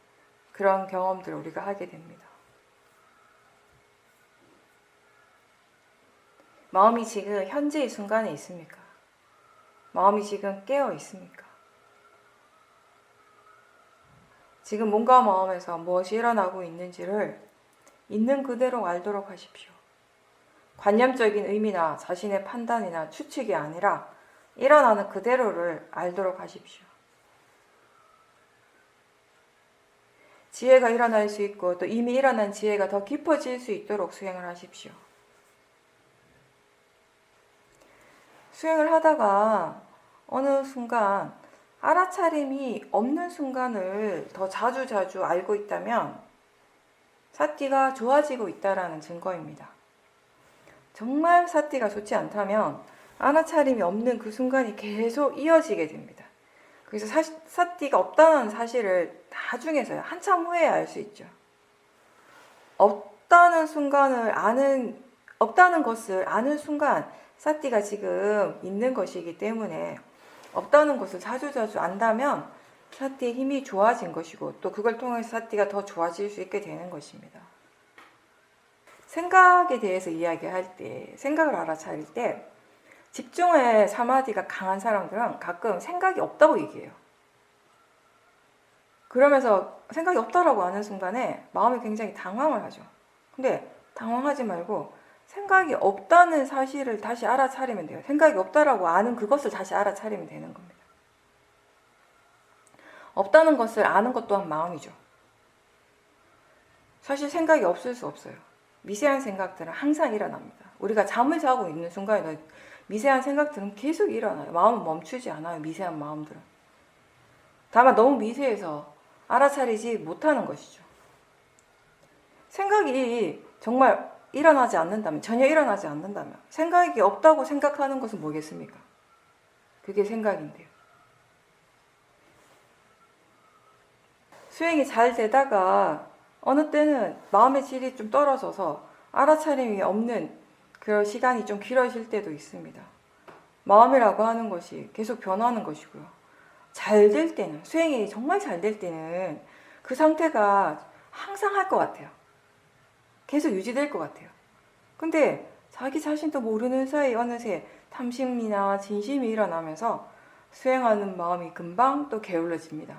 A: 그런 경험들을 우리가 하게 됩니다. 마음이 지금 현재 이 순간에 있습니까? 마음이 지금 깨어 있습니까? 지금 몸과 마음에서 무엇이 일어나고 있는지를 있는 그대로 알도록 하십시오. 관념적인 의미나 자신의 판단이나 추측이 아니라 일어나는 그대로를 알도록 하십시오. 지혜가 일어날 수 있고 또 이미 일어난 지혜가 더 깊어질 수 있도록 수행을 하십시오. 수행을 하다가 어느 순간 알아차림이 없는 순간을 더 자주 알고 있다면 사띠가 좋아지고 있다는 증거입니다. 정말 사띠가 좋지 않다면 알아차림이 없는 그 순간이 계속 이어지게 됩니다. 그래서 사띠가 없다는 사실을 나중에서야 한참 후에야 알 수 있죠. 없다는 것을 아는 순간 사띠가 지금 있는 것이기 때문에 없다는 것을 자주 안다면 사띠의 힘이 좋아진 것이고 또 그걸 통해서 사띠가 더 좋아질 수 있게 되는 것입니다. 생각에 대해서 이야기할 때, 생각을 알아차릴 때 집중의 사마디가 강한 사람들은 가끔 생각이 없다고 얘기해요. 그러면서 생각이 없다라고 아는 순간에 마음이 굉장히 당황을 하죠. 근데 당황하지 말고 생각이 없다는 사실을 다시 알아차리면 돼요. 생각이 없다라고 아는 그것을 다시 알아차리면 되는 겁니다. 없다는 것을 아는 것 또한 마음이죠. 사실 생각이 없을 수 없어요. 미세한 생각들은 항상 일어납니다. 우리가 잠을 자고 있는 순간에도 미세한 생각들은 계속 일어나요. 마음은 멈추지 않아요. 미세한 마음들은. 다만 너무 미세해서 알아차리지 못하는 것이죠. 생각이 정말 일어나지 않는다면, 전혀 일어나지 않는다면, 생각이 없다고 생각하는 것은 뭐겠습니까? 그게 생각인데요. 수행이 잘 되다가 어느 때는 마음의 질이 좀 떨어져서 알아차림이 없는 그런 시간이 좀 길어질 때도 있습니다. 마음이라고 하는 것이 계속 변하는 것이고요. 잘 될 때는, 수행이 정말 잘 될 때는 그 상태가 항상 할 것 같아요. 계속 유지될 것 같아요. 근데 자기 자신도 모르는 사이 어느새 탐심이나 진심이 일어나면서 수행하는 마음이 금방 또 게을러집니다.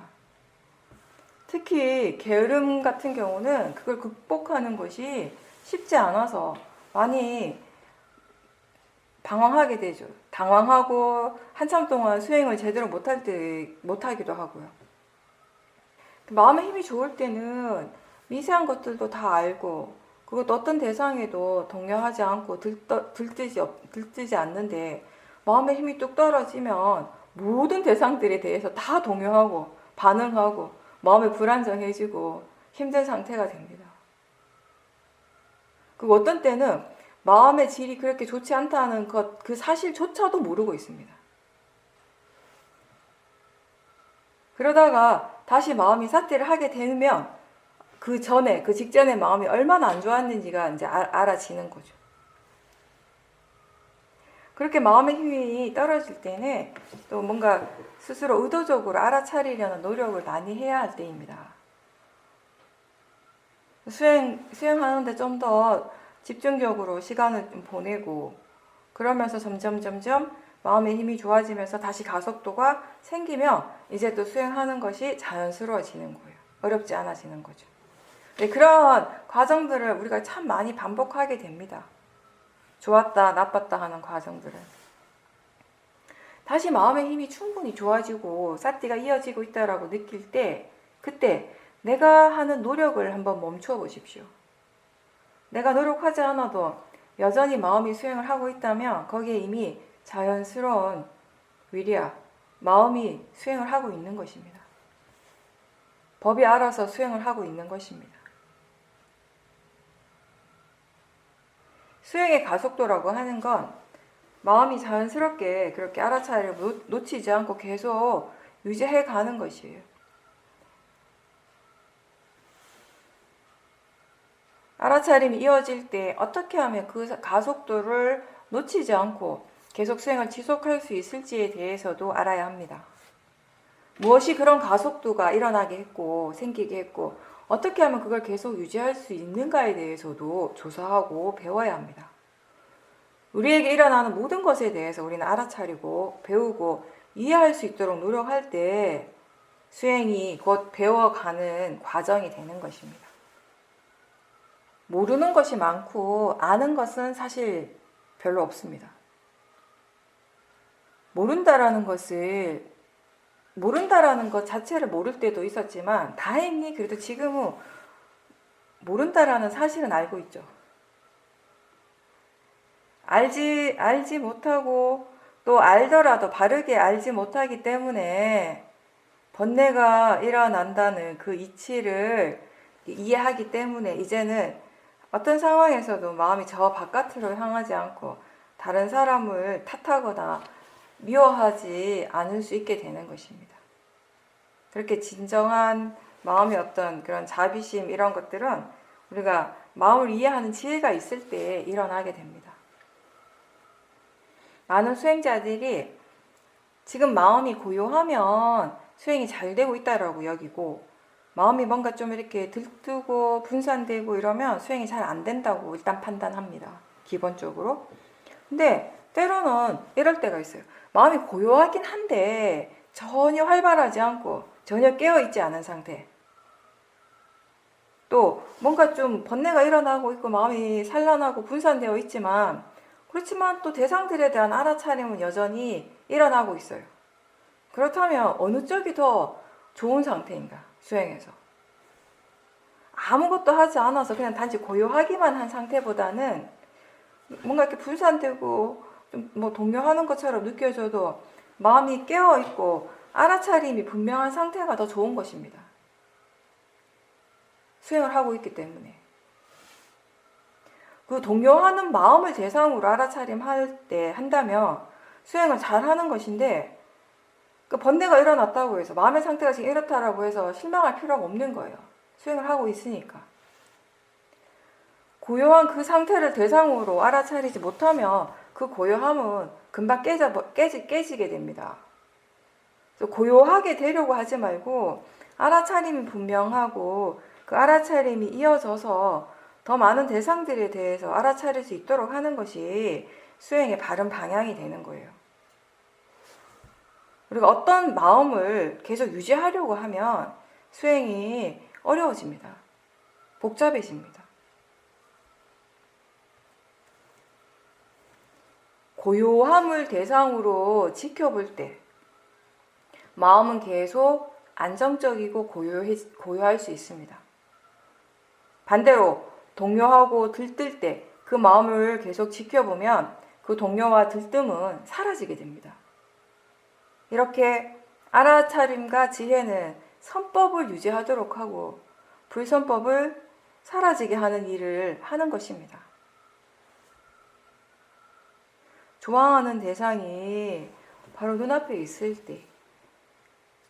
A: 특히 게으름 같은 경우는 그걸 극복하는 것이 쉽지 않아서 많이 방황하게 되죠. 당황하고 한참 동안 수행을 제대로 못하기도 하고요. 마음의 힘이 좋을 때는 미세한 것들도 다 알고, 그것도 어떤 대상에도 동요하지 않고 들뜨지 않는데, 마음의 힘이 뚝 떨어지면 모든 대상들에 대해서 다 동요하고 반응하고 마음이 불안정해지고 힘든 상태가 됩니다. 그리고 어떤 때는 마음의 질이 그렇게 좋지 않다는 것, 그 사실조차도 모르고 있습니다. 그러다가 다시 마음이 사태를 하게 되면 그 직전에 마음이 얼마나 안 좋았는지가 이제 알아지는 거죠. 그렇게 마음의 힘이 떨어질 때는 또 뭔가 스스로 의도적으로 알아차리려는 노력을 많이 해야 할 때입니다. 수행하는데 좀 더 집중적으로 시간을 좀 보내고, 그러면서 점점 마음의 힘이 좋아지면서 다시 가속도가 생기면 이제 또 수행하는 것이 자연스러워지는 거예요. 어렵지 않아지는 거죠. 네, 그런 과정들을 우리가 참 많이 반복하게 됩니다. 좋았다, 나빴다 하는 과정들은. 다시 마음의 힘이 충분히 좋아지고 삿띠가 이어지고 있다라고 느낄 때, 그때 내가 하는 노력을 한번 멈춰 보십시오. 내가 노력하지 않아도 여전히 마음이 수행을 하고 있다면 거기에 이미 자연스러운 위리야, 마음이 수행을 하고 있는 것입니다. 법이 알아서 수행을 하고 있는 것입니다. 수행의 가속도라고 하는 건 마음이 자연스럽게 그렇게 알아차리를 놓치지 않고 계속 유지해 가는 것이에요. 알아차림이 이어질 때 어떻게 하면 그 가속도를 놓치지 않고 계속 수행을 지속할 수 있을지에 대해서도 알아야 합니다. 무엇이 그런 가속도가 일어나게 했고 생기게 했고 어떻게 하면 그걸 계속 유지할 수 있는가에 대해서도 조사하고 배워야 합니다. 우리에게 일어나는 모든 것에 대해서 우리는 알아차리고 배우고 이해할 수 있도록 노력할 때 수행이 곧 배워가는 과정이 되는 것입니다. 모르는 것이 많고 아는 것은 사실 별로 없습니다. 모른다라는 것 자체를 모를 때도 있었지만 다행히 그래도 지금은 모른다라는 사실은 알고 있죠. 알지 못하고 또 알더라도 바르게 알지 못하기 때문에 번뇌가 일어난다는 그 이치를 이해하기 때문에 이제는 어떤 상황에서도 마음이 저 바깥으로 향하지 않고 다른 사람을 탓하거나 미워하지 않을 수 있게 되는 것입니다. 그렇게 진정한 마음의 어떤 그런 자비심 이런 것들은 우리가 마음을 이해하는 지혜가 있을 때 일어나게 됩니다. 많은 수행자들이 지금 마음이 고요하면 수행이 잘 되고 있다라고 여기고 마음이 뭔가 좀 이렇게 들뜨고 분산되고 이러면 수행이 잘 안 된다고 일단 판단합니다. 기본적으로. 근데 때로는 이럴 때가 있어요. 마음이 고요하긴 한데 전혀 활발하지 않고 전혀 깨어있지 않은 상태. 또 뭔가 좀 번뇌가 일어나고 있고 마음이 산란하고 분산되어 있지만 그렇지만 또 대상들에 대한 알아차림은 여전히 일어나고 있어요. 그렇다면 어느 쪽이 더 좋은 상태인가? 수행에서. 아무것도 하지 않아서 그냥 단지 고요하기만 한 상태보다는 뭔가 이렇게 분산되고 좀 뭐 동요하는 것처럼 느껴져도 마음이 깨어있고 알아차림이 분명한 상태가 더 좋은 것입니다. 수행을 하고 있기 때문에. 그 동요하는 마음을 대상으로 알아차림 한다면 수행을 잘 하는 것인데, 그 번뇌가 일어났다고 해서 마음의 상태가 지금 이렇다라고 해서 실망할 필요가 없는 거예요. 수행을 하고 있으니까. 고요한 그 상태를 대상으로 알아차리지 못하면 그 고요함은 금방 깨지게 됩니다. 그래서 고요하게 되려고 하지 말고 알아차림이 분명하고 그 알아차림이 이어져서 더 많은 대상들에 대해서 알아차릴 수 있도록 하는 것이 수행의 바른 방향이 되는 거예요. 그리고 어떤 마음을 계속 유지하려고 하면 수행이 어려워집니다. 복잡해집니다. 고요함을 대상으로 지켜볼 때 마음은 계속 안정적이고 고요할 수 있습니다. 반대로 동요하고 들뜰 때 그 마음을 계속 지켜보면 그 동요와 들뜸은 사라지게 됩니다. 이렇게 알아차림과 지혜는 선법을 유지하도록 하고 불선법을 사라지게 하는 일을 하는 것입니다. 좋아하는 대상이 바로 눈앞에 있을 때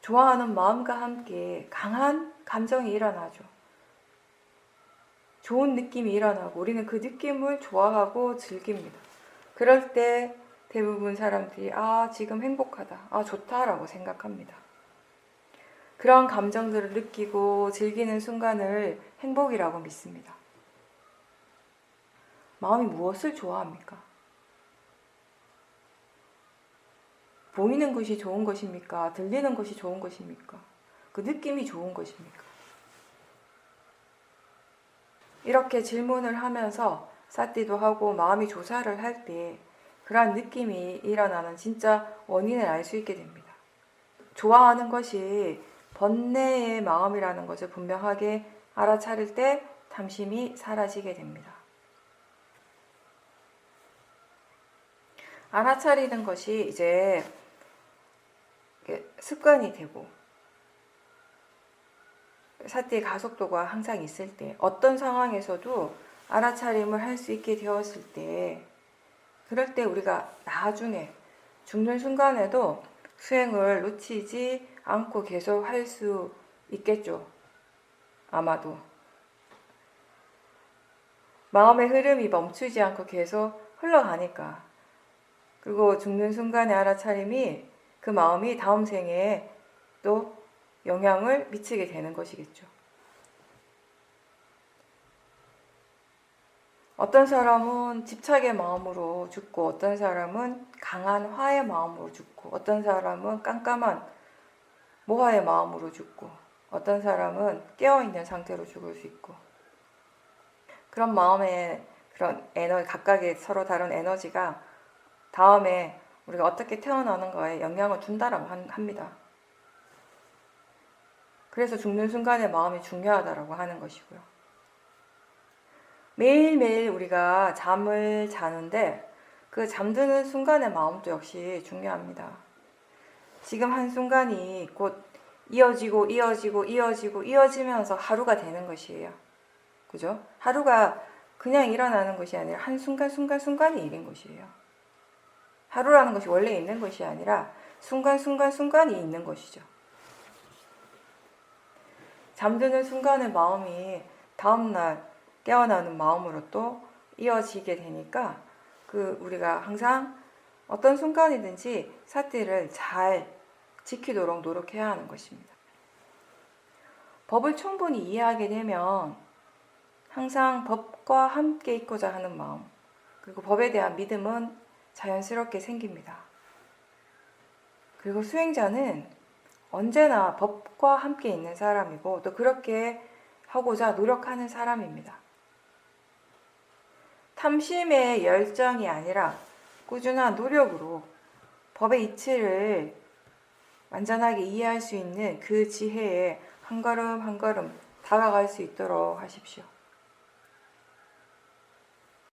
A: 좋아하는 마음과 함께 강한 감정이 일어나죠. 좋은 느낌이 일어나고 우리는 그 느낌을 좋아하고 즐깁니다. 그럴 때 대부분 사람들이 지금 행복하다, 좋다라고 생각합니다. 그런 감정들을 느끼고 즐기는 순간을 행복이라고 믿습니다. 마음이 무엇을 좋아합니까? 보이는 것이 좋은 것입니까? 들리는 것이 좋은 것입니까? 그 느낌이 좋은 것입니까? 이렇게 질문을 하면서 사띠도 하고 마음이 조사를 할 때 그러한 느낌이 일어나는 진짜 원인을 알 수 있게 됩니다. 좋아하는 것이 번뇌의 마음이라는 것을 분명하게 알아차릴 때 탐심이 사라지게 됩니다. 알아차리는 것이 이제 습관이 되고 사띠의 가속도가 항상 있을 때 어떤 상황에서도 알아차림을 할 수 있게 되었을 때 그럴 때 우리가 나중에 죽는 순간에도 수행을 놓치지 않고 계속 할 수 있겠죠. 아마도. 마음의 흐름이 멈추지 않고 계속 흘러가니까. 그리고 죽는 순간의 알아차림이 그 마음이 다음 생에 또 영향을 미치게 되는 것이겠죠. 어떤 사람은 집착의 마음으로 죽고 어떤 사람은 강한 화의 마음으로 죽고 어떤 사람은 깜깜한 모화의 마음으로 죽고 어떤 사람은 깨어있는 상태로 죽을 수 있고 그런 마음의 그런 각각의 서로 다른 에너지가 다음에 우리가 어떻게 태어나는 거에 영향을 준다라고 합니다. 그래서 죽는 순간의 마음이 중요하다라고 하는 것이고요. 매일매일 우리가 잠을 자는데 그 잠드는 순간의 마음도 역시 중요합니다. 지금 한순간이 곧 이어지면서 하루가 되는 것이에요. 그죠? 하루가 그냥 일어나는 것이 아니라 한순간이 일인 것이에요. 하루라는 것이 원래 있는 것이 아니라 순간이 있는 것이죠. 잠드는 순간의 마음이 다음날 깨어나는 마음으로 또 이어지게 되니까 우리가 항상 어떤 순간이든지 사띠를 잘 지키도록 노력해야 하는 것입니다. 법을 충분히 이해하게 되면 항상 법과 함께 있고자 하는 마음 그리고 법에 대한 믿음은 자연스럽게 생깁니다. 그리고 수행자는 언제나 법과 함께 있는 사람이고 또 그렇게 하고자 노력하는 사람입니다. 탐심의 열정이 아니라 꾸준한 노력으로 법의 이치를 완전하게 이해할 수 있는 그 지혜에 한 걸음 한 걸음 다가갈 수 있도록 하십시오.